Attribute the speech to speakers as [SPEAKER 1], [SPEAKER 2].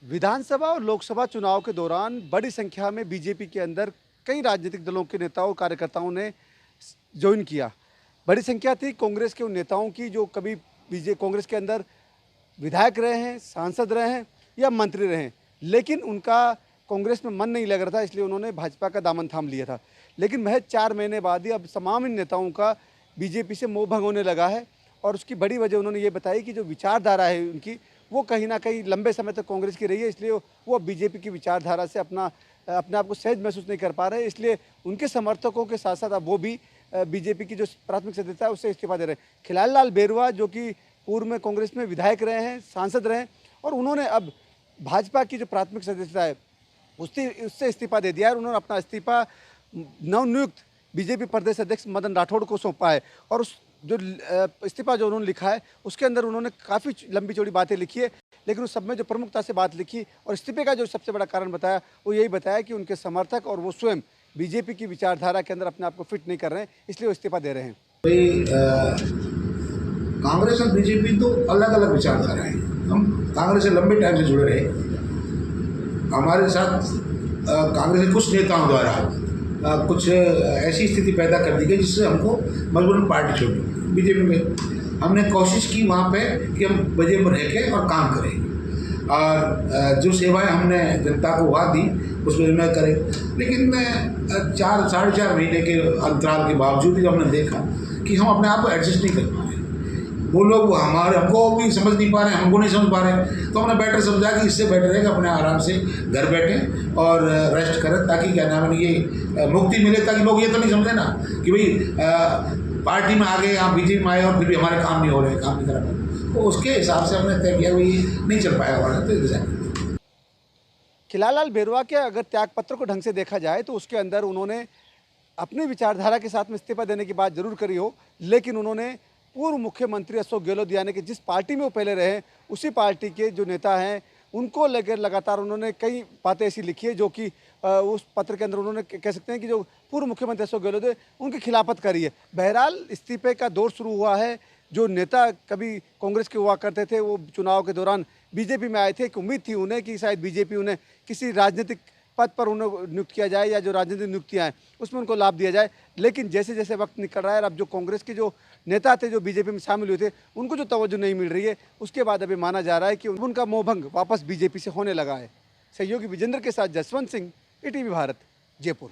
[SPEAKER 1] विधानसभा और लोकसभा चुनाव के दौरान बड़ी संख्या में बीजेपी के अंदर कई राजनीतिक दलों के नेताओं कार्यकर्ताओं ने ज्वाइन किया। बड़ी संख्या थी कांग्रेस के उन नेताओं की जो कभी कांग्रेस के अंदर विधायक रहे हैं, सांसद रहे हैं या मंत्री रहे हैं, लेकिन उनका कांग्रेस में मन नहीं लग रहा था, इसलिए उन्होंने भाजपा का दामन थाम लिया था। लेकिन महज 4 महीने बाद ही अब तमाम इन नेताओं का बीजेपी से मोह भंग होने लगा है और उसकी बड़ी वजह उन्होंने ये बताई कि जो विचारधारा है उनकी, वो कहीं ना कहीं लंबे समय तक कांग्रेस की रही है, इसलिए वो बीजेपी की विचारधारा से अपने आप को सहज महसूस नहीं कर पा रहे, इसलिए उनके समर्थकों के साथ साथ अब वो भी बीजेपी की जो प्राथमिक सदस्यता है उससे इस्तीफा दे रहे हैं। खिलारीलाल बेरुआ जो कि पूर्व में कांग्रेस में विधायक रहे हैं, सांसद रहे हैं और उन्होंने अब भाजपा की जो प्राथमिक सदस्यता है उससे इस्तीफा दे दिया है। उन्होंने अपना इस्तीफा नवनियुक्त बीजेपी प्रदेश अध्यक्ष मदन राठौड़ को सौंपा है और उस जो इस्तीफा जो उन्होंने लिखा है उसके अंदर उन्होंने काफ़ी लंबी चौड़ी बातें लिखी है, लेकिन उस सब में जो प्रमुखता से बात लिखी और इस्तीफे का जो सबसे बड़ा कारण बताया वो यही बताया कि उनके समर्थक और वो स्वयं बीजेपी की विचारधारा के अंदर अपने आप को फिट नहीं कर रहे हैं, इसलिए वो इस्तीफा दे रहे हैं।
[SPEAKER 2] कांग्रेस और बीजेपी तो अलग अलग विचारधारा है। हम कांग्रेस से लंबे टाइम से जुड़े रहे। हमारे साथ कांग्रेस के कुछ नेताओं द्वारा कुछ ऐसी स्थिति पैदा कर दी गई जिससे हमको मजबूरन पार्टी छोड़नी। बीजेपी में हमने कोशिश की वहाँ पे कि हम बजे में रह के और काम करें और जो सेवाएं हमने जनता को वहाँ दी उसमें मैं करें, लेकिन 4-4.5 महीने के अंतराल के बावजूद भी हमने देखा कि हम अपने आप को एडजस्ट नहीं कर पा रहे। वो लोग हमको भी समझ नहीं पा रहे, हमको नहीं समझ पा रहे, तो हमने बेटर समझा कि इससे बेटर है कि अपने आराम से घर बैठें और रेस्ट करें, ताकि क्या नाम है ये मुक्ति मिले, ताकि लोग ये तो नहीं समझे ना कि भाई पार्टी में आ गए, यहाँ बीजेपी में आए और फिर भी हमारे काम नहीं हो रहे, काम नहीं कर रहे। तो उसके हिसाब से हमने तय किया भाई नहीं चल पाएगा हमारा, तो डिजाइन।
[SPEAKER 1] खिलारीलाल बेरुआ के अगर त्यागपत्र को ढंग से देखा जाए तो उसके अंदर उन्होंने अपनी विचारधारा के साथ में इस्तीफा देने की बात जरूर करी हो, लेकिन उन्होंने पूर्व मुख्यमंत्री अशोक गहलोत यानी कि जिस पार्टी में वो पहले रहे उसी पार्टी के जो नेता हैं उनको लेकर लगातार उन्होंने कई बातें ऐसी लिखी है जो कि उस पत्र के अंदर उन्होंने कह सकते हैं कि जो पूर्व मुख्यमंत्री अशोक गहलोत है उनकी खिलाफत करी है। बहरहाल इस्तीफे का दौर शुरू हुआ है। जो नेता कभी कांग्रेस के हुआ करते थे वो चुनाव के दौरान बीजेपी में आए थे, एक उम्मीद थी उन्हें कि शायद बीजेपी उन्हें किसी राजनीतिक पद पर उन्हें नियुक्त किया जाए या जो राजनीतिक नियुक्तियाँ हैं उसमें उनको लाभ दिया जाए, लेकिन जैसे जैसे वक्त निकल रहा है अब जो कांग्रेस के जो नेता थे जो बीजेपी में शामिल हुए थे उनको जो तवज्जो नहीं मिल रही है, उसके बाद अभी माना जा रहा है कि उनका मोहभंग वापस बीजेपी से होने लगा है। सहयोगी विजेंद्र के साथ जसवंत सिंह, ईटीवी भारत, जयपुर।